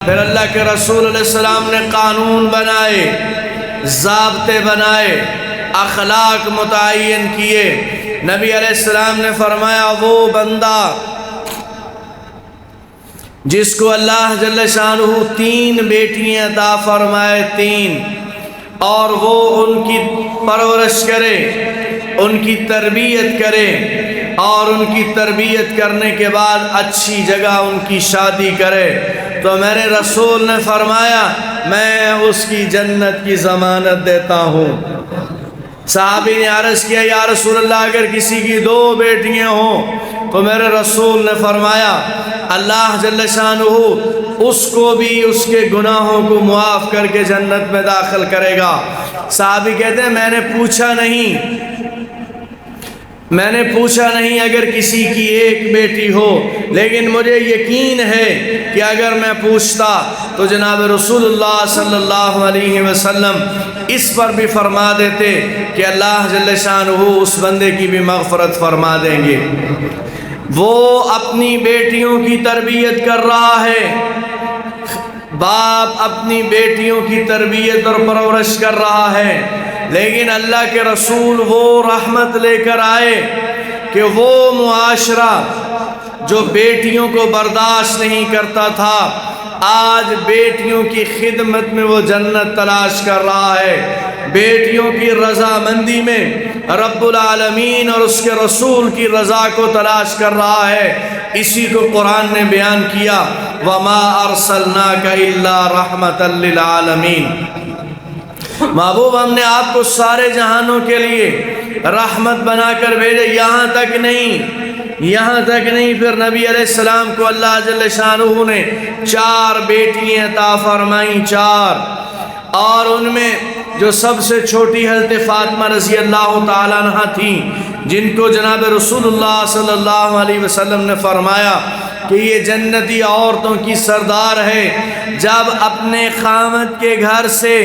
پھر اللہ کے رسول علیہ السلام نے قانون بنائے، ضابطے بنائے، اخلاق متعین کیے۔ نبی علیہ السلام نے فرمایا وہ بندہ جس کو اللہ جل شانہ 3 بیٹیاں عطا فرمائے، 3، اور وہ ان کی پرورش کرے، ان کی تربیت کرے، اور ان کی تربیت کرنے کے بعد اچھی جگہ ان کی شادی کرے، تو میرے رسول نے فرمایا میں اس کی جنت کی ضمانت دیتا ہوں۔ صحابی نے عرض کیا یا رسول اللہ اگر کسی کی 2 بیٹیاں ہوں تو میرے رسول نے فرمایا اللہ جل شانہ اس کو بھی اس کے گناہوں کو معاف کر کے جنت میں داخل کرے گا۔ صحابی کہتے ہیں میں نے پوچھا نہیں اگر کسی کی 1 بیٹی ہو، لیکن مجھے یقین ہے کہ اگر میں پوچھتا تو جناب رسول اللہ صلی اللہ علیہ وسلم اس پر بھی فرما دیتے کہ اللہ جل شانہ اس بندے کی بھی مغفرت فرما دیں گے۔ وہ اپنی بیٹیوں کی تربیت کر رہا ہے، باپ اپنی بیٹیوں کی تربیت اور پرورش کر رہا ہے، لیکن اللہ کے رسول وہ رحمت لے کر آئے کہ وہ معاشرہ جو بیٹیوں کو برداشت نہیں کرتا تھا آج بیٹیوں کی خدمت میں وہ جنت تلاش کر رہا ہے، بیٹیوں کی رضامندی میں رب العالمین اور اس کے رسول کی رضا کو تلاش کر رہا ہے۔ اسی کو قرآن نے بیان کیا وَمَا أَرْسَلْنَاكَ إِلَّا رَحْمَةً لِّلْعَالَمِينَ، محبوب ہم نے آپ کو سارے جہانوں کے لیے رحمت بنا کر بھیجے۔ یہاں تک نہیں پھر نبی علیہ السلام کو اللہ جل شانہ نے 4 بیٹیاں عطا فرمائیں، 4، اور ان میں جو سب سے چھوٹی حضرت فاطمہ رضی اللہ تعالیٰ عنہ تھیں، جن کو جناب رسول اللہ صلی اللہ علیہ وسلم نے فرمایا کہ یہ جنتی عورتوں کی سردار ہے۔ جب اپنے خامد کے گھر سے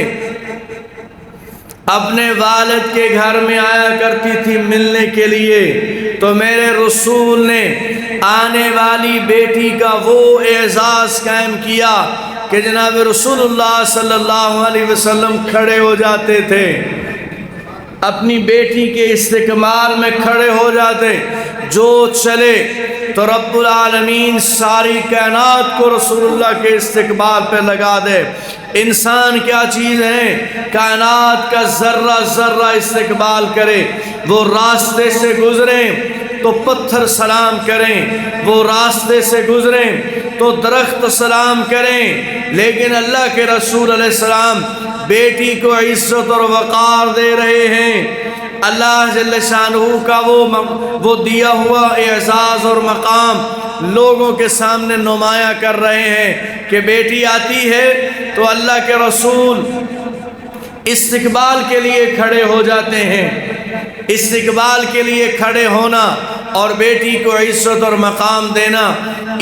اپنے والد کے گھر میں آیا کرتی تھی ملنے کے لیے، تو میرے رسول نے آنے والی بیٹی کا وہ اعزاز قائم کیا کہ جناب رسول اللہ صلی اللہ علیہ وسلم کھڑے ہو جاتے تھے، اپنی بیٹی کے استقبال میں کھڑے ہو جاتے، جو چلے تو رب العالمین ساری کائنات کو رسول اللہ کے استقبال پہ لگا دے۔ انسان کیا چیز ہے، کائنات کا ذرہ ذرہ استقبال کرے، وہ راستے سے گزریں تو پتھر سلام کریں، وہ راستے سے گزریں تو درخت سلام کریں، لیکن اللہ کے رسول علیہ السلام بیٹی کو عزت اور وقار دے رہے ہیں۔ اللہ جل شانہ کا وہ دیا ہوا اعزاز اور مقام لوگوں کے سامنے نمایاں کر رہے ہیں کہ بیٹی آتی ہے تو اللہ کے رسول استقبال کے لیے کھڑے ہو جاتے ہیں۔ استقبال کے لیے کھڑے ہونا اور بیٹی کو عزت اور مقام دینا،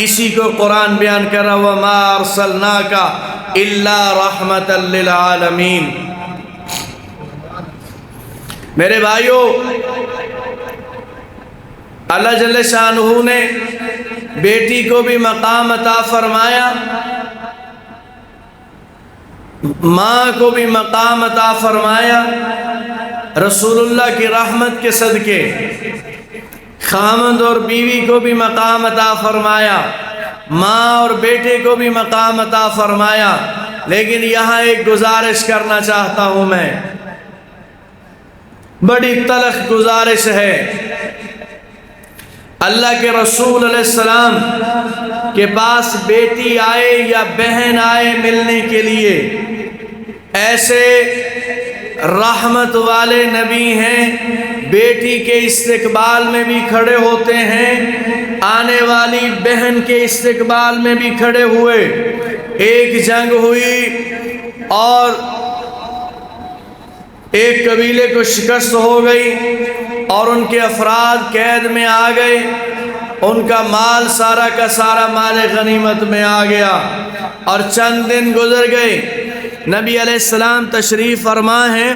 اسی کو قرآن بیان کر رہا وَمَا أَرْسَلْنَاكَ إِلَّا رَحْمَةً لِّلْعَالَمِينَ۔ میرے بھائیو، اللہ جل شانہ نے بیٹی کو بھی مقام عطا فرمایا، ماں کو بھی مقام عطا فرمایا، رسول اللہ کی رحمت کے صدقے خامند اور بیوی کو بھی مقام عطا فرمایا، ماں اور بیٹے کو بھی مقام عطا فرمایا۔ لیکن یہاں ایک گزارش کرنا چاہتا ہوں میں، بڑی تلخ گزارش ہے۔ اللہ کے رسول علیہ السلام کے پاس بیٹی آئے یا بہن آئے ملنے کے لیے، ایسے رحمت والے نبی ہیں، بیٹی کے استقبال میں بھی کھڑے ہوتے ہیں، آنے والی بہن کے استقبال میں بھی کھڑے ہوئے۔ ایک جنگ ہوئی اور ایک قبیلے کو شکست ہو گئی اور ان کے افراد قید میں آ گئے، ان کا مال سارا کا سارا مال غنیمت میں آ گیا، اور چند دن گزر گئے۔ نبی علیہ السلام تشریف فرما ہیں،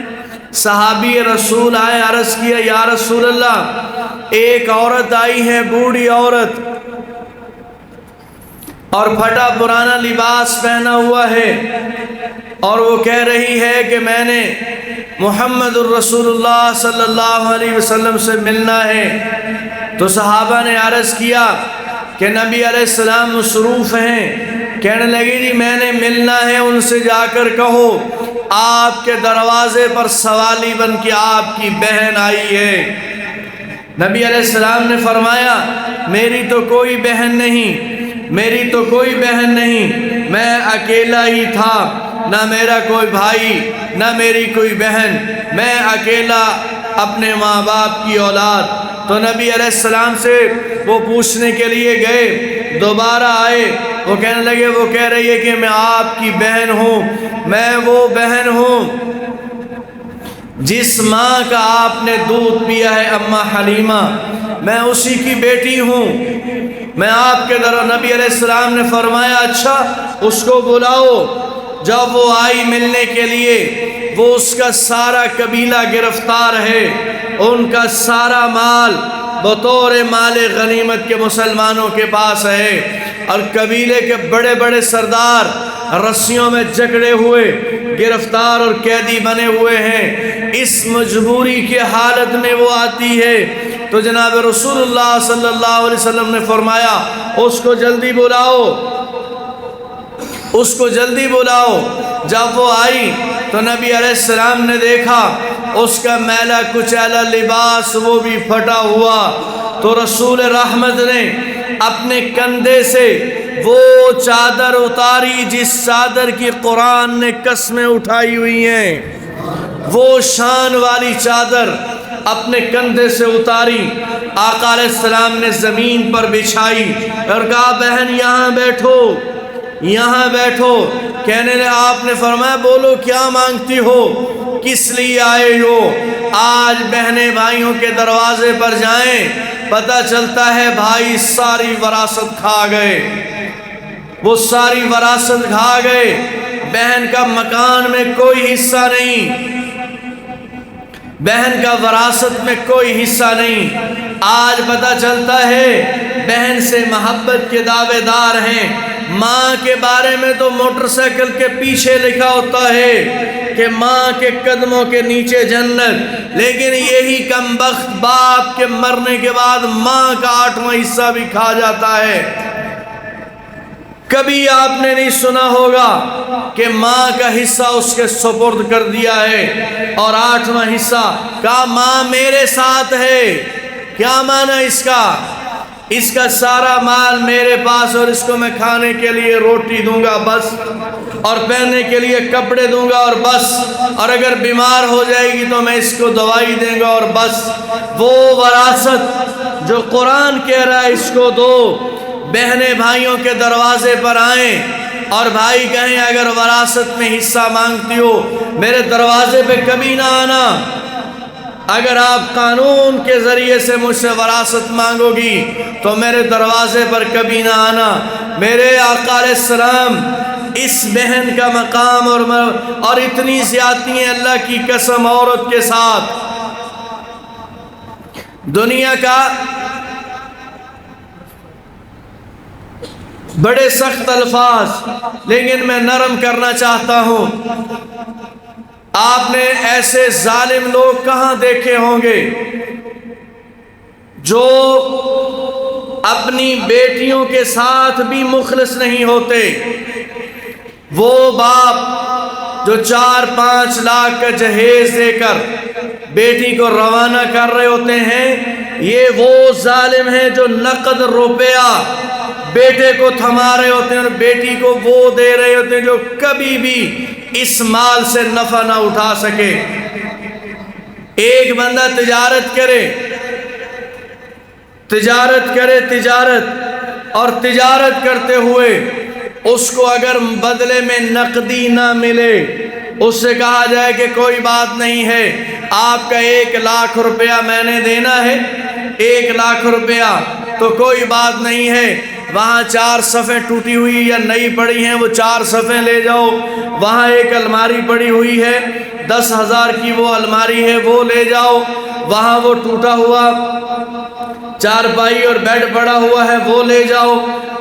صحابی رسول آئے، عرض کیا یا رسول اللہ ایک عورت آئی ہے، بوڑھی عورت، اور پھٹا پرانا لباس پہنا ہوا ہے، اور وہ کہہ رہی ہے کہ میں نے محمد الرسول اللہ صلی اللہ علیہ وسلم سے ملنا ہے۔ تو صحابہ نے عرض کیا کہ نبی علیہ السلام مصروف ہیں۔ کہنے لگی جی میں نے ملنا ہے، ان سے جا کر کہو آپ کے دروازے پر سوالی بن کے آپ کی بہن آئی ہے۔ نبی علیہ السلام نے فرمایا میری تو کوئی بہن نہیں، میری تو کوئی بہن نہیں، میں اکیلا ہی تھا، نہ میرا کوئی بھائی نہ میری کوئی بہن، میں اکیلا اپنے ماں باپ کی اولاد۔ تو نبی علیہ السلام سے وہ پوچھنے کے لیے گئے، دوبارہ آئے، وہ کہنے لگے، وہ کہہ رہی ہے کہ میں آپ کی بہن ہوں، میں وہ بہن ہوں جس ماں کا آپ نے دودھ پیا ہے، اماں حلیمہ، میں اسی کی بیٹی ہوں، میں آپ کے نبی علیہ السلام نے فرمایا اچھا اس کو بلاؤ۔ جب وہ آئی ملنے کے لیے، وہ اس کا سارا قبیلہ گرفتار ہے، ان کا سارا مال بطور مال غنیمت کے مسلمانوں کے پاس ہے، اور قبیلے کے بڑے بڑے سردار رسیوں میں جکڑے ہوئے گرفتار اور قیدی بنے ہوئے ہیں۔ اس مجبوری کی حالت میں وہ آتی ہے، تو جناب رسول اللہ صلی اللہ علیہ وسلم نے فرمایا اس کو جلدی بلاؤ، اس کو جلدی بلاؤ۔ جب وہ آئی تو نبی علیہ السلام نے دیکھا اس کا میلا کچیلا لباس وہ بھی پھٹا ہوا، تو رسول رحمت نے اپنے کندھے سے وہ چادر اتاری جس چادر کی قرآن نے قسمیں اٹھائی ہوئی ہیں، وہ شان والی چادر اپنے کندھے سے اتاری، آقا علیہ السلام نے زمین پر بچھائی اور کہا بہن یہاں بیٹھو، یہاں بیٹھو۔ کہنے لگے آپ نے فرمایا بولو کیا مانگتی ہو، کس لیے آئے ہو؟ آج بہنیں بھائیوں کے دروازے پر جائیں، پتہ چلتا ہے بھائی ساری وراثت کھا گئے، وہ ساری وراثت کھا گئے، بہن کا مکان میں کوئی حصہ نہیں، بہن کا وراثت میں کوئی حصہ نہیں۔ آج پتہ چلتا ہے بہن سے محبت کے دعوے دار ہیں، ماں کے بارے میں تو موٹر سائیکل کے پیچھے لکھا ہوتا ہے کہ ماں کے قدموں کے نیچے جنت، لیکن یہی کم بخت باپ کے مرنے کے بعد ماں کا 8واں حصہ بھی کھا جاتا ہے۔ کبھی آپ نے نہیں سنا ہوگا کہ ماں کا حصہ اس کے سپرد کر دیا ہے، اور 8واں حصہ کہا ماں میرے ساتھ ہے۔ کیا معنی اس کا سارا مال میرے پاس، اور اس کو میں کھانے کے لیے روٹی دوں گا بس، اور پہننے کے لیے کپڑے دوں گا اور بس، اور اگر بیمار ہو جائے گی تو میں اس کو دوائی دیں گا اور بس۔ وہ وراثت جو قرآن کہہ رہا ہے اس کو دو۔ بہنیں بھائیوں کے دروازے پر آئیں اور بھائی کہیں اگر وراثت میں حصہ مانگتی ہو میرے دروازے پہ کبھی نہ آنا، اگر آپ قانون کے ذریعے سے مجھ سے وراثت مانگو گی تو میرے دروازے پر کبھی نہ آنا۔ میرے آقا علیہ السلام اس بہن کا مقام اور اتنی زیادتی ہیں اللہ کی قسم عورت کے ساتھ۔ دنیا کا بڑے سخت الفاظ لیکن میں نرم کرنا چاہتا ہوں۔ آپ نے ایسے ظالم لوگ کہاں دیکھے ہوں گے جو اپنی بیٹیوں کے ساتھ بھی مخلص نہیں ہوتے؟ وہ باپ جو 4-5 لاکھ کا جہیز دے کر بیٹی کو روانہ کر رہے ہوتے ہیں، یہ وہ ظالم ہیں جو نقد روپیہ بیٹے کو تھما رہے ہوتے ہیں اور بیٹی کو وہ دے رہے ہوتے ہیں جو کبھی بھی اس مال سے نفع نہ اٹھا سکے۔ ایک بندہ تجارت کرے اور تجارت کرتے ہوئے اس کو اگر بدلے میں نقدی نہ ملے، اس سے کہا جائے کہ کوئی بات نہیں ہے، آپ کا 1 لاکھ روپیہ میں نے دینا ہے، 1 لاکھ روپیہ تو کوئی بات نہیں ہے، وہاں 4 صفیں ٹوٹی ہوئی یا نئی پڑی ہیں وہ 4 صفیں لے جاؤ، وہاں ایک الماری پڑی ہوئی ہے 10,000 کی وہ الماری ہے وہ لے جاؤ، وہاں وہ ٹوٹا ہوا چارپائی اور بیڈ پڑا ہوا ہے وہ لے جاؤ،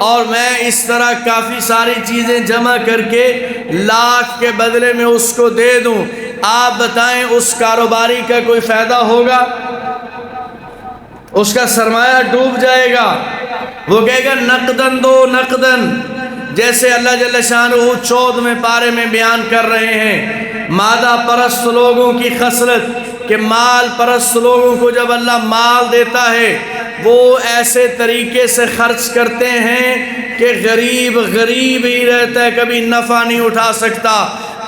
اور میں اس طرح کافی ساری چیزیں جمع کر کے لاکھ کے بدلے میں اس کو دے دوں، آپ بتائیں اس کاروباری کا کوئی فائدہ ہوگا؟ اس کا سرمایہ ڈوب جائے گا۔ وہ کہے گا نقدن دو نقدن، جیسے اللہ جل شانہ 14ویں پارے میں بیان کر رہے ہیں مادہ پرست لوگوں کی خصلت، کہ مال پرست لوگوں کو جب اللہ مال دیتا ہے وہ ایسے طریقے سے خرچ کرتے ہیں کہ غریب غریب ہی رہتا ہے، کبھی نفع نہیں اٹھا سکتا۔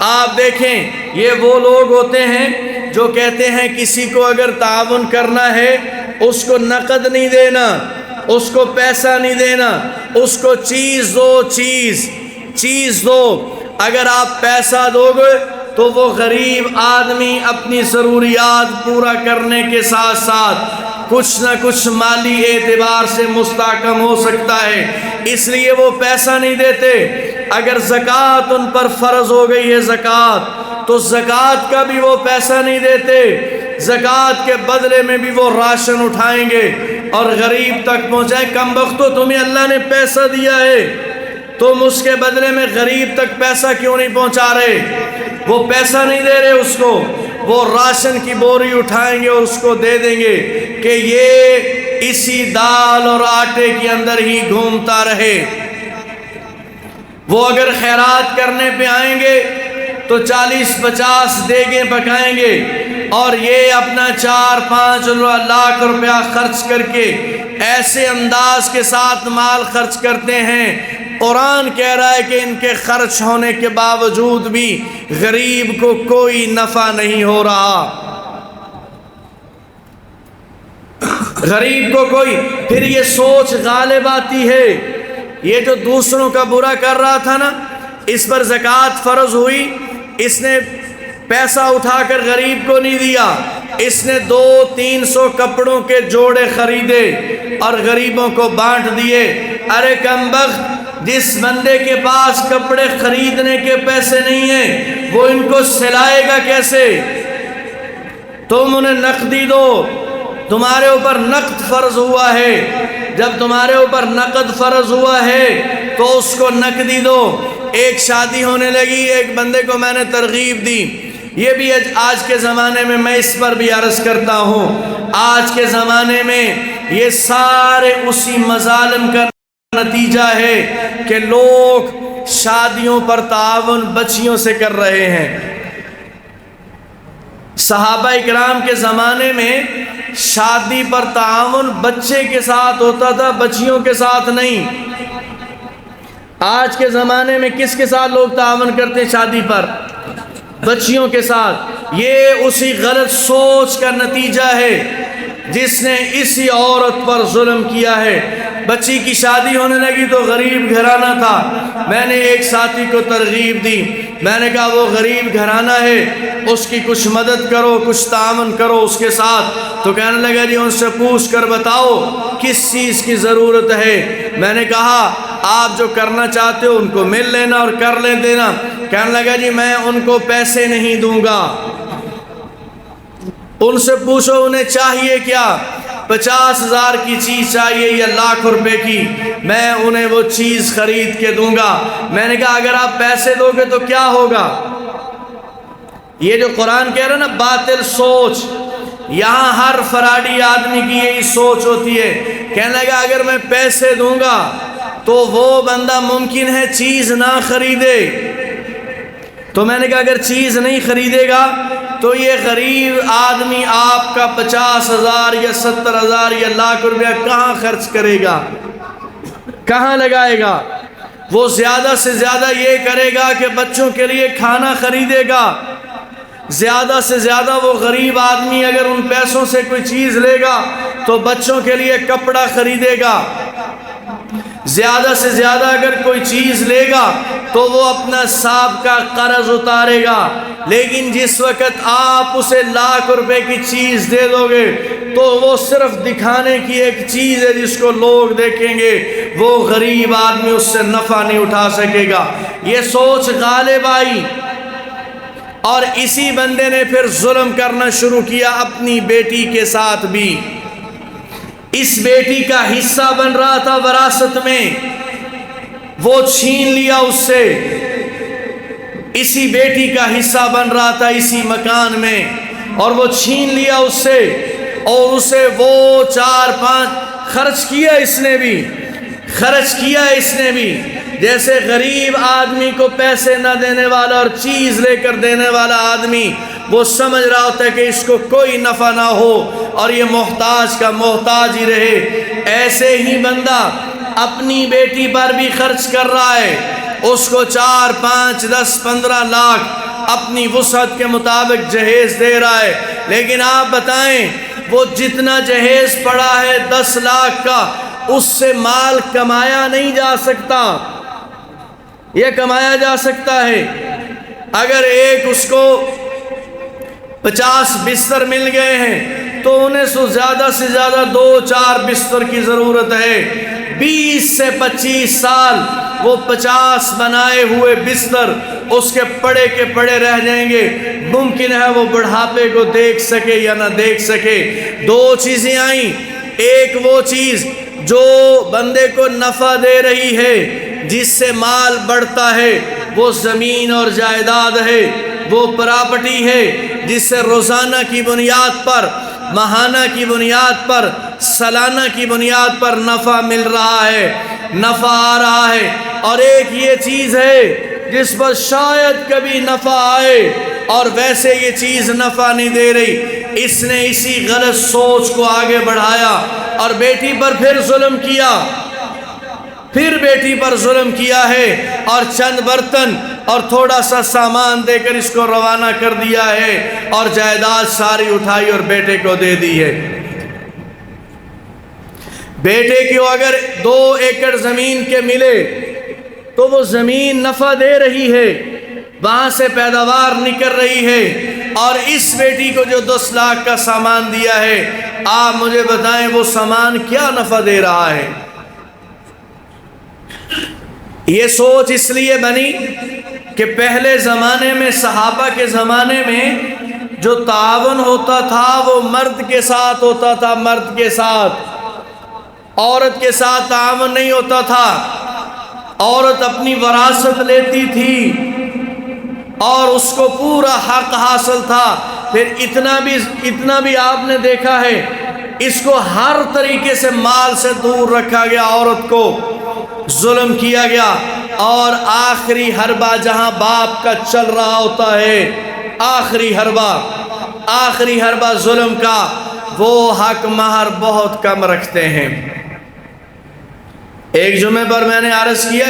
آپ دیکھیں یہ وہ لوگ ہوتے ہیں جو کہتے ہیں کسی کو اگر تعاون کرنا ہے اس کو نقد نہیں دینا، اس کو پیسہ نہیں دینا، اس کو چیز دو، چیز دو۔ اگر آپ پیسہ دو گے تو وہ غریب آدمی اپنی ضروریات پورا کرنے کے ساتھ ساتھ کچھ نہ کچھ مالی اعتبار سے مستحکم ہو سکتا ہے، اس لیے وہ پیسہ نہیں دیتے۔ اگر زکوٰۃ ان پر فرض ہو گئی ہے زکوٰۃ، تو زکوٰۃ کا بھی وہ پیسہ نہیں دیتے، زکوٰۃ کے بدلے میں بھی وہ راشن اٹھائیں گے اور غریب تک پہنچائیں۔ کم بختو، تمہیں اللہ نے پیسہ دیا ہے، تم اس کے بدلے میں غریب تک پیسہ کیوں نہیں پہنچا رہے؟ وہ پیسہ نہیں دے رہے اس کو، وہ راشن کی بوری اٹھائیں گے اور اس کو دے دیں گے کہ یہ اسی دال اور آٹے کے اندر ہی گھومتا رہے۔ وہ اگر خیرات کرنے پہ آئیں گے تو 40-50 دیگیں پکائیں گے، اور یہ اپنا 4-5 لاکھ روپیہ خرچ کر کے ایسے انداز کے ساتھ مال خرچ کرتے ہیں۔ قرآن کہہ رہا ہے کہ ان کے خرچ ہونے کے باوجود بھی غریب کو کوئی نفع نہیں ہو رہا، غریب کو کوئی۔ پھر یہ سوچ غالب آتی ہے، یہ جو دوسروں کا برا کر رہا تھا نا، اس پر زکوٰۃ فرض ہوئی، اس نے پیسہ اٹھا کر غریب کو نہیں دیا، اس نے 200-300 کپڑوں کے جوڑے خریدے اور غریبوں کو بانٹ دیے۔ ارے کم بخت، جس بندے کے پاس کپڑے خریدنے کے پیسے نہیں ہیں وہ ان کو سلائے گا کیسے؟ تم انہیں نقدی دو، تمہارے اوپر نقد فرض ہوا ہے، جب تمہارے اوپر نقد فرض ہوا ہے تو اس کو نقدی دو۔ ایک شادی ہونے لگی، ایک بندے کو میں نے ترغیب دی، یہ بھی آج کے زمانے میں اس پر بھی عرض کرتا ہوں، آج کے زمانے میں یہ سارے اسی مظالم کا نتیجہ ہے کہ لوگ شادیوں پر تعاون بچیوں سے کر رہے ہیں۔ صحابہ اکرام کے زمانے میں شادی پر تعاون بچے کے ساتھ ہوتا تھا، بچیوں کے ساتھ نہیں۔ آج کے زمانے میں کس کے ساتھ لوگ تعاون کرتے ہیں شادی پر؟ بچیوں کے ساتھ۔ یہ اسی غلط سوچ کا نتیجہ ہے جس نے اسی عورت پر ظلم کیا ہے۔ بچی کی شادی ہونے لگی تو غریب گھرانہ تھا، میں نے ایک ساتھی کو ترغیب دی، میں نے کہا وہ غریب گھرانہ ہے، اس کی کچھ مدد کرو، کچھ تعاون کرو اس کے ساتھ۔ تو کہنے لگا جی ان سے پوچھ کر بتاؤ کس چیز کی ضرورت ہے۔ میں نے کہا آپ جو کرنا چاہتے ہو ان کو مل لینا اور کر لے دینا۔ کہنے لگا جی میں ان کو پیسے نہیں دوں گا، ان سے پوچھو انہیں چاہیے کیا، 50,000 کی چیز چاہیے یا لاکھ روپے کی، میں انہیں وہ چیز خرید کے دوں گا۔ میں نے کہا اگر آپ پیسے دو گے تو کیا ہوگا؟ یہ جو قرآن کہہ رہا ہے نا باطل سوچ، یہاں ہر فراڈی آدمی کی یہی سوچ ہوتی ہے۔ کہنے لگا اگر میں پیسے دوں گا تو وہ بندہ ممکن ہے چیز نہ خریدے۔ تو میں نے کہا اگر چیز نہیں خریدے گا تو یہ غریب آدمی آپ کا 50,000 یا 70,000 یا لاکھ روپیہ کہاں خرچ کرے گا، کہاں لگائے گا؟ وہ زیادہ سے زیادہ یہ کرے گا کہ بچوں کے لیے کھانا خریدے گا، زیادہ سے زیادہ وہ غریب آدمی اگر ان پیسوں سے کوئی چیز لے گا تو بچوں کے لیے کپڑا خریدے گا، زیادہ سے زیادہ اگر کوئی چیز لے گا تو وہ اپنا سابقہ قرض اتارے گا۔ لیکن جس وقت آپ اسے لاکھ روپے کی چیز دے دو گے تو وہ صرف دکھانے کی ایک چیز ہے جس کو لوگ دیکھیں گے، وہ غریب آدمی اس سے نفع نہیں اٹھا سکے گا۔ یہ سوچ غالب آئی، اور اسی بندے نے پھر ظلم کرنا شروع کیا اپنی بیٹی کے ساتھ بھی۔ اس بیٹی کا حصہ بن رہا تھا وراثت میں، وہ چھین لیا اس سے۔ اسی بیٹی کا حصہ بن رہا تھا اسی مکان میں، اور وہ چھین لیا اس سے، اور اسے وہ 4-5 خرچ کیا اس نے بھی جیسے غریب آدمی کو پیسے نہ دینے والا اور چیز لے کر دینے والا آدمی، وہ سمجھ رہا ہوتا ہے کہ اس کو کوئی نفع نہ ہو اور یہ محتاج کا محتاج ہی رہے، ایسے ہی بندہ اپنی بیٹی پر بھی خرچ کر رہا ہے، اس کو 4 5 10 15 لاکھ اپنی وسعت کے مطابق جہیز دے رہا ہے۔ لیکن آپ بتائیں وہ جتنا جہیز پڑا ہے 10 لاکھ کا، اس سے مال کمایا نہیں جا سکتا، یہ کمایا جا سکتا ہے اگر ایک اس کو 50 بستر مل گئے ہیں تو انہیں زیادہ سے زیادہ 2-4 بستر کی ضرورت ہے۔ 20 سے 25 سال وہ 50 بنائے ہوئے بستر اس کے پڑے کے پڑے رہ جائیں گے، ممکن ہے وہ بڑھاپے کو دیکھ سکے یا نہ دیکھ سکے۔ 2 چیزیں آئیں، ایک وہ چیز جو بندے کو نفع دے رہی ہے، جس سے مال بڑھتا ہے، وہ زمین اور جائیداد ہے، وہ پراپرٹی ہے جس سے روزانہ کی بنیاد پر، ماہانہ کی بنیاد پر، سالانہ کی بنیاد پر نفع مل رہا ہے، نفع آ رہا ہے۔ اور ایک یہ چیز ہے جس پر شاید کبھی نفع آئے اور ویسے یہ چیز نفع نہیں دے رہی، اس نے اسی غلط سوچ کو آگے بڑھایا اور بیٹی پر پھر ظلم کیا، ہے اور چند برتن اور تھوڑا سا سامان دے کر اس کو روانہ کر دیا ہے اور جائیداد ساری اٹھائی اور بیٹے کو دے دی ہے۔ بیٹے کو اگر 2 ایکڑ زمین کے ملے تو وہ زمین نفع دے رہی ہے، وہاں سے پیداوار نکل رہی ہے، اور اس بیٹی کو جو 10 لاکھ کا سامان دیا ہے، آپ مجھے بتائیں وہ سامان کیا نفع دے رہا ہے؟ یہ سوچ اس لیے بنی کہ پہلے زمانے میں، صحابہ کے زمانے میں جو تعاون ہوتا تھا وہ مرد کے ساتھ ہوتا تھا، مرد کے ساتھ، عورت کے ساتھ تعاون نہیں ہوتا تھا۔ عورت اپنی وراثت لیتی تھی اور اس کو پورا حق حاصل تھا۔ پھر اتنا بھی آپ نے دیکھا ہے، اس کو ہر طریقے سے مال سے دور رکھا گیا، عورت کو ظلم کیا گیا، اور آخری حربہ جہاں باپ کا چل رہا ہوتا ہے، آخری حربہ ظلم کا، وہ حق مہر بہت کم رکھتے ہیں۔ ایک جمعے پر میں نے عرض کیا،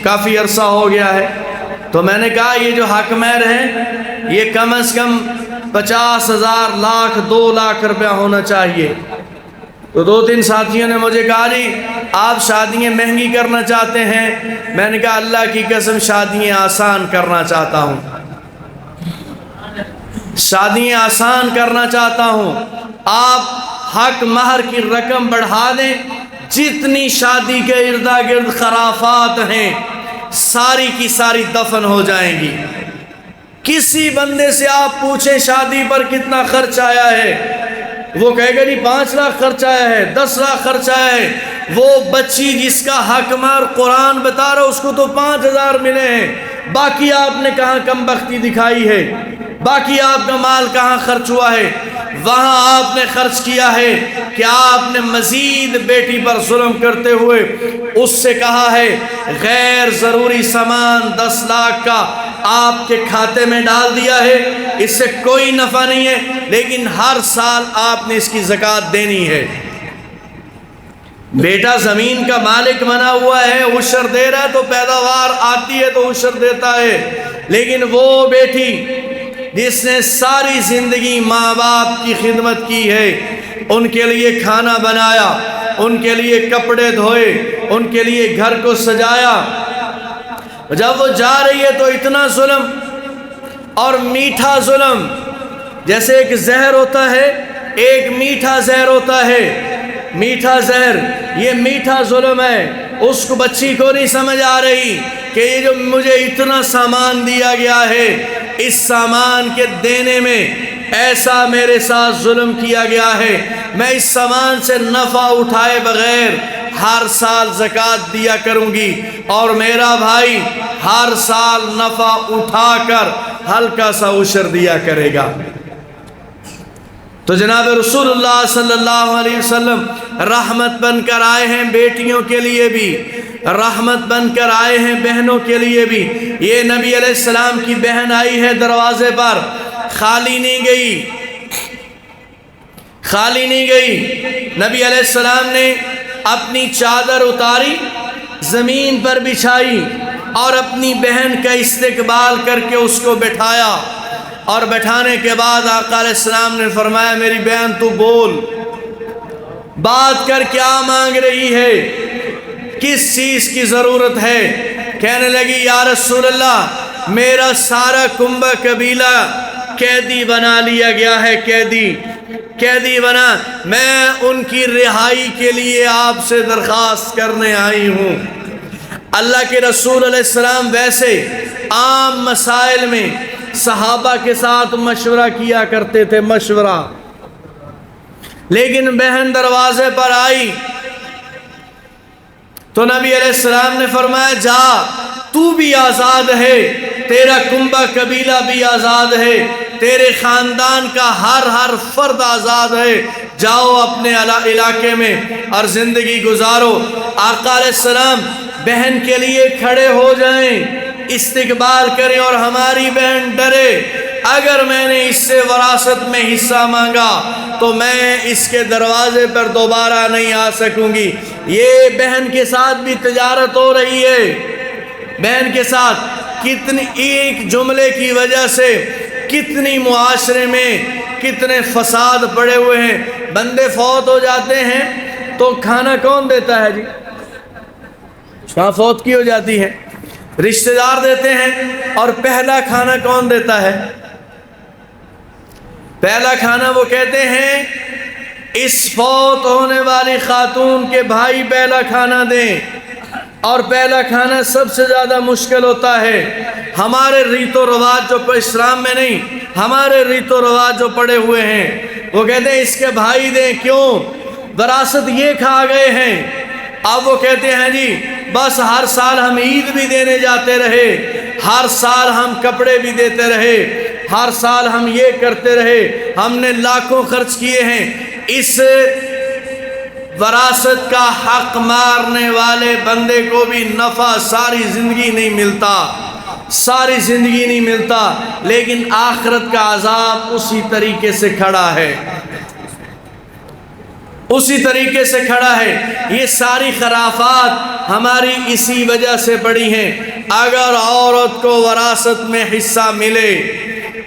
کافی عرصہ ہو گیا ہے، تو میں نے کہا یہ جو حق مہر ہے یہ کم از کم 50,000 لاکھ 2 لاکھ روپیہ ہونا چاہیے۔ تو 2-3 ساتھیوں نے مجھے کہا جی آپ شادیاں مہنگی کرنا چاہتے ہیں۔ میں نے کہا اللہ کی قسم شادیاں آسان کرنا چاہتا ہوں، شادیاں آسان کرنا چاہتا ہوں۔ آپ حق مہر کی رقم بڑھا دیں، جتنی شادی کے ارد گرد خرافات ہیں ساری کی ساری دفن ہو جائیں گی۔ کسی بندے سے آپ پوچھیں شادی پر کتنا خرچ آیا ہے، وہ کہے گا جی 5 لاکھ خرچ آیا ہے، 10 لاکھ خرچ آیا ہے۔ وہ بچی جس کا حق مہر قرآن بتا رہا اس کو تو 5,000 ملے ہیں، باقی آپ نے کہاں کم بختی دکھائی ہے، باقی آپ کا مال کہاں خرچ ہوا ہے؟ وہاں آپ نے خرچ کیا ہے کہ آپ نے مزید بیٹی پر ظلم کرتے ہوئے اس سے کہا ہے غیر ضروری سامان 10 لاکھ کا آپ کے کھاتے میں ڈال دیا ہے، اس سے کوئی نفع نہیں ہے، لیکن ہر سال آپ نے اس کی زکوٰۃ دینی ہے۔ بیٹا زمین کا مالک بنا ہوا ہے، عشر دے رہا ہے تو پیداوار آتی ہے تو عشر دیتا ہے، لیکن وہ بیٹی جس نے ساری زندگی ماں باپ کی خدمت کی ہے، ان کے لیے کھانا بنایا، ان کے لیے کپڑے دھوئے، ان کے لیے گھر کو سجایا، جب وہ جا رہی ہے تو اتنا ظلم اور میٹھا ظلم، جیسے ایک زہر ہوتا ہے، ایک میٹھا زہر ہوتا ہے، میٹھا زہر، یہ میٹھا ظلم ہے، اس کو بچی کو نہیں سمجھ آ رہی کہ یہ جو مجھے اتنا سامان دیا گیا ہے، اس سامان کے دینے میں ایسا میرے ساتھ ظلم کیا گیا ہے، میں اس سامان سے نفع اٹھائے بغیر ہر سال زکوٰۃ دیا کروں گی، اور میرا بھائی ہر سال نفع اٹھا کر ہلکا سا عشر دیا کرے گا۔ تو جناب رسول اللہ صلی اللہ علیہ وسلم رحمت بن کر آئے ہیں، بیٹیوں کے لیے بھی رحمت بن کر آئے ہیں، بہنوں کے لیے بھی۔ یہ نبی علیہ السلام کی بہن آئی ہے دروازے پر، خالی نہیں گئی، خالی نہیں گئی۔ نبی علیہ السلام نے اپنی چادر اتاری، زمین پر بچھائی، اور اپنی بہن کا استقبال کر کے اس کو بٹھایا، اور بٹھانے کے بعد آقا علیہ السلام نے فرمایا میری بہن تو بول، بات کر، کیا مانگ رہی ہے، کس چیز کی ضرورت ہے؟ کہنے لگی یا رسول اللہ میرا سارا کنبہ قبیلہ قیدی بنا لیا گیا ہے، قیدی بنا، میں ان کی رہائی کے لیے آپ سے درخواست کرنے آئی ہوں۔ اللہ کے رسول علیہ السلام ویسے عام مسائل میں صحابہ کے ساتھ مشورہ کیا کرتے تھے، مشورہ، لیکن بہن دروازے پر آئی تو نبی علیہ السلام نے فرمایا جا، تو بھی آزاد ہے، تیرا کنبہ قبیلہ بھی آزاد ہے، تیرے خاندان کا ہر فرد آزاد ہے، جاؤ اپنے علاقے میں اور زندگی گزارو۔ آقا علیہ السلام بہن کے لیے کھڑے ہو جائیں، استقبال کریں، اور ہماری بہن ڈرے اگر میں نے اس سے وراثت میں حصہ مانگا تو میں اس کے دروازے پر دوبارہ نہیں آ سکوں گی۔ یہ بہن کے ساتھ بھی تجارت ہو رہی ہے، بہن کے ساتھ کتنی ایک جملے کی وجہ سے کتنی معاشرے میں کتنے فساد پڑے ہوئے ہیں۔ بندے فوت ہو جاتے ہیں تو کھانا کون دیتا ہے جی؟ کہاں فوت کی ہو جاتی ہے، رشتہ دار دیتے ہیں، اور پہلا کھانا کون دیتا ہے؟ پہلا کھانا وہ کہتے ہیں اس فوت ہونے والی خاتون کے بھائی پہلا کھانا دیں، اور پہلا کھانا سب سے زیادہ مشکل ہوتا ہے۔ ہمارے ریت و رواج جو اسلام میں نہیں، ہمارے ریت و رواج جو پڑے ہوئے ہیں وہ کہتے ہیں اس کے بھائی دیں، کیوں؟ وراثت یہ کھا گئے ہیں۔ اب وہ کہتے ہیں جی بس ہر سال ہم عید بھی دینے جاتے رہے، ہر سال ہم کپڑے بھی دیتے رہے، ہر سال ہم یہ کرتے رہے، ہم نے لاکھوں خرچ کیے ہیں، اس وراثت کا حق مارنے والے بندے کو بھی نفع ساری زندگی نہیں ملتا، ساری زندگی نہیں ملتا، لیکن آخرت کا عذاب اسی طریقے سے کھڑا ہے، اسی طریقے سے کھڑا ہے۔ یہ ساری خرافات ہماری اسی وجہ سے پڑی ہیں۔ اگر عورت کو وراثت میں حصہ ملے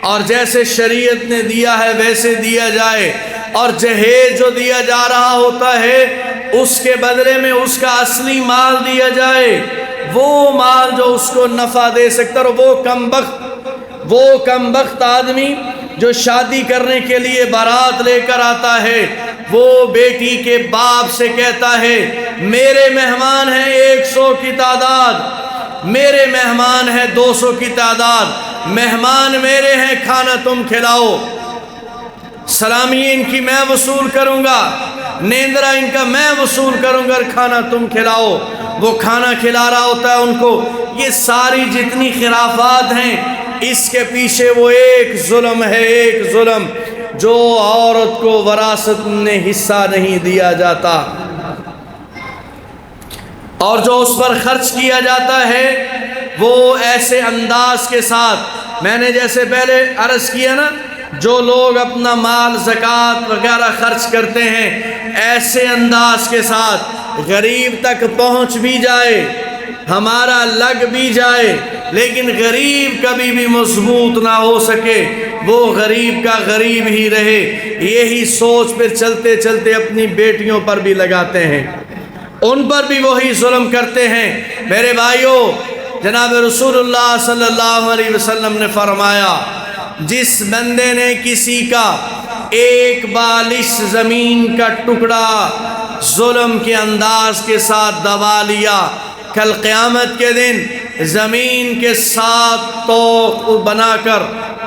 اور جیسے شریعت نے دیا ہے ویسے دیا جائے، اور جہیز جو دیا جا رہا ہوتا ہے اس کے بدلے میں اس کا اصلی مال دیا جائے، وہ مال جو اس کو نفع دے سکتا ہے، وہ کم بخت آدمی جو شادی کرنے کے لیے بارات لے کر آتا ہے، وہ بیٹی کے باپ سے کہتا ہے میرے مہمان ہیں 100 کی تعداد، میرے مہمان ہیں 200 کی تعداد، مہمان میرے ہیں، کھانا تم کھلاؤ، سلامی ان کی میں وصول کروں گا، نیندرا ان کا میں وصول کروں گا، اور کھانا تم کھلاؤ۔ وہ کھانا کھلا رہا ہوتا ہے ان کو۔ یہ ساری جتنی خرافات ہیں اس کے پیچھے وہ ایک ظلم ہے، ایک ظلم، جو عورت کو وراثت میں حصہ نہیں دیا جاتا، اور جو اس پر خرچ کیا جاتا ہے وہ ایسے انداز کے ساتھ، میں نے جیسے پہلے عرض کیا نا، جو لوگ اپنا مال زکوٰۃ وغیرہ خرچ کرتے ہیں ایسے انداز کے ساتھ غریب تک پہنچ بھی جائے، ہمارا لگ بھی جائے، لیکن غریب کبھی بھی مضبوط نہ ہو سکے، وہ غریب کا غریب ہی رہے۔ یہی سوچ پھر چلتے چلتے اپنی بیٹیوں پر بھی لگاتے ہیں، ان پر بھی وہی ظلم کرتے ہیں۔ میرے بھائیوں، جناب رسول اللہ صلی اللہ علیہ وسلم نے فرمایا جس بندے نے کسی کا ایک بالش زمین کا ٹکڑا ظلم کے انداز کے ساتھ دبا لیا، کل قیامت کے دن زمین کے 7 طوق بنا کر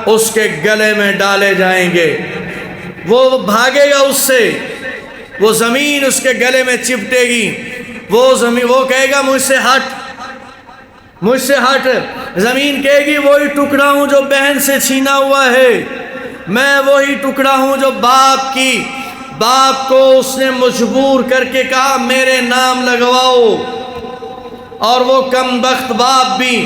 اس کے گلے میں ڈالے جائیں گے۔ وہ بھاگے گا اس سے، وہ زمین اس کے گلے میں چپٹے گی، وہ کہے گا مجھ سے ہٹ، مجھ سے ہٹ۔ زمین کہے گی وہی ٹکڑا ہوں جو بہن سے چھینا ہوا ہے، میں وہی ٹکڑا ہوں جو باپ کو اس نے مجبور کر کے کہا میرے نام لگواؤ، اور وہ کم بخت باپ بھی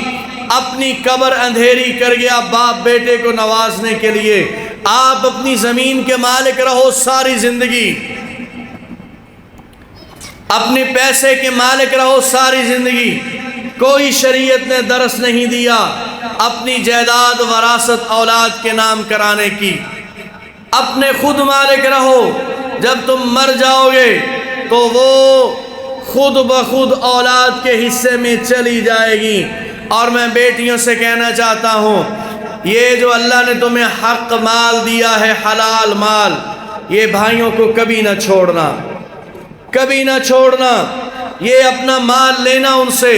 اپنی قبر اندھیری کر گیا باپ بیٹے کو نوازنے کے لیے۔ آپ اپنی زمین کے مالک رہو ساری زندگی، اپنے پیسے کے مالک رہو ساری زندگی، کوئی شریعت نے درس نہیں دیا اپنی جائیداد وراثت اولاد کے نام کرانے کی۔ اپنے خود مالک رہو، جب تم مر جاؤ گے تو وہ خود بخود اولاد کے حصے میں چلی جائے گی۔ اور میں بیٹیوں سے کہنا چاہتا ہوں، یہ جو اللہ نے تمہیں حق مال دیا ہے، حلال مال، یہ بھائیوں کو کبھی نہ چھوڑنا، کبھی نہ چھوڑنا۔ یہ اپنا مال لینا ان سے،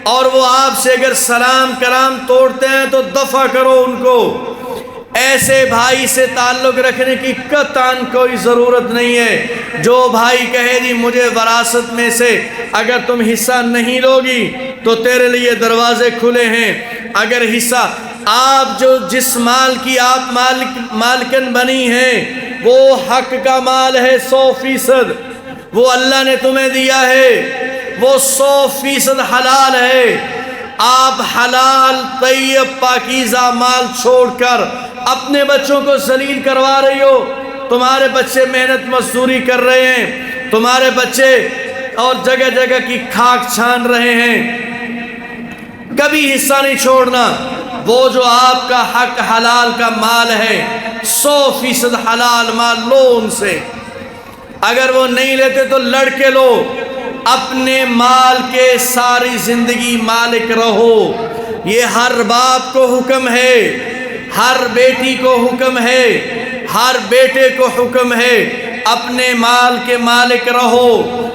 اور وہ آپ سے اگر سلام کرام توڑتے ہیں تو دفع کرو ان کو۔ ایسے بھائی سے تعلق رکھنے کی قطعاً کوئی ضرورت نہیں ہے۔ جو بھائی کہے جی مجھے وراثت میں سے اگر تم حصہ نہیں لوگی تو تیرے لیے دروازے کھلے ہیں، اگر حصہ آپ جو جس مال کی آپ مالکن بنی ہیں وہ حق کا مال ہے 100%، وہ اللہ نے تمہیں دیا ہے، وہ 100% حلال ہے۔ آپ حلال طیب پاکیزہ مال چھوڑ کر اپنے بچوں کو ذلیل کروا رہی ہو۔ تمہارے بچے محنت مزدوری کر رہے ہیں، تمہارے بچے اور جگہ جگہ کی کھاک چھان رہے ہیں، کبھی حصہ نہیں چھوڑنا۔ وہ جو آپ کا حق حلال کا مال ہے 100% حلال مال لو ان سے، اگر وہ نہیں لیتے تو لڑ کے لو، اپنے مال کے ساری زندگی مالک رہو۔ یہ ہر باپ کو حکم ہے، ہر بیٹی کو حکم ہے، ہر بیٹے کو حکم ہے، اپنے مال کے مالک رہو،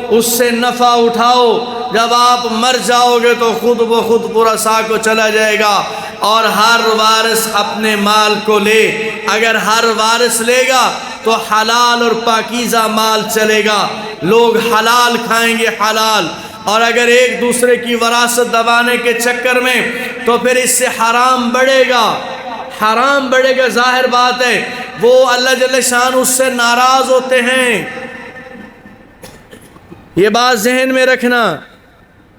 اس سے نفع اٹھاؤ۔ جب آپ مر جاؤ گے تو خود بخود پورا ساکو چلا جائے گا، اور ہر وارث اپنے مال کو لے۔ اگر ہر وارث لے گا تو حلال اور پاکیزہ مال چلے گا، لوگ حلال کھائیں گے حلال۔ اور اگر ایک دوسرے کی وراثت دبانے کے چکر میں تو پھر اس سے حرام بڑھے گا، حرام بڑھے گا۔ ظاہر بات ہے وہ اللہ جل شانہ اس سے ناراض ہوتے ہیں۔ یہ بات ذہن میں رکھنا،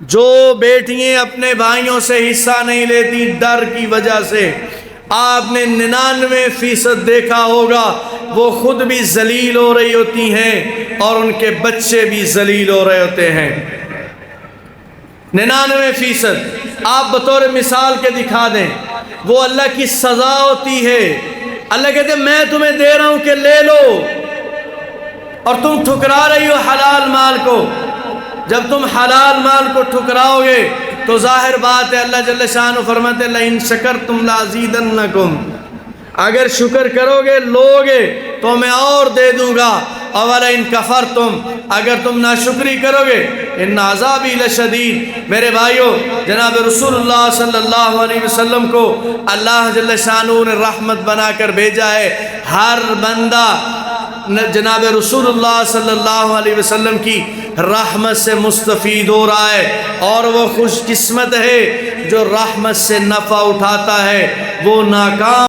جو بیٹیاں اپنے بھائیوں سے حصہ نہیں لیتی ڈر کی وجہ سے، آپ نے 99% دیکھا ہوگا وہ خود بھی ذلیل ہو رہی ہوتی ہیں اور ان کے بچے بھی ذلیل ہو رہے ہوتے ہیں۔ 99% آپ بطور مثال کے دکھا دیں، وہ اللہ کی سزا ہوتی ہے۔ اللہ کہتے ہیں میں تمہیں دے رہا ہوں کہ لے لو، اور تم ٹھکرا رہی ہو حلال مال کو۔ جب تم حلال مال کو ٹھکراؤ گے تو ظاہر بات ہے اللہ جل شانہ فرماتے ہیں لَإِن شَكَرْتُمْ لَأَزِيدَنَّكُمْ، اگر شکر کرو گے لوگے تو میں اور دے دوں گا، وَلَئِن كَفَرْتُمْ، اگر تم ناشکری کرو گے إِنَّ عَذَابِي لَشَدِيدٌ۔ میرے بھائیو، جناب رسول اللہ صلی اللہ علیہ وسلم کو اللہ جل شانہ نے رحمت بنا کر بھیجا ہے۔ ہر بندہ جناب رسول اللہ صلی اللہ علیہ وسلم کی رحمت سے مستفید ہو رہا ہے، اور وہ خوش قسمت ہے جو رحمت سے نفع اٹھاتا ہے، وہ ناکام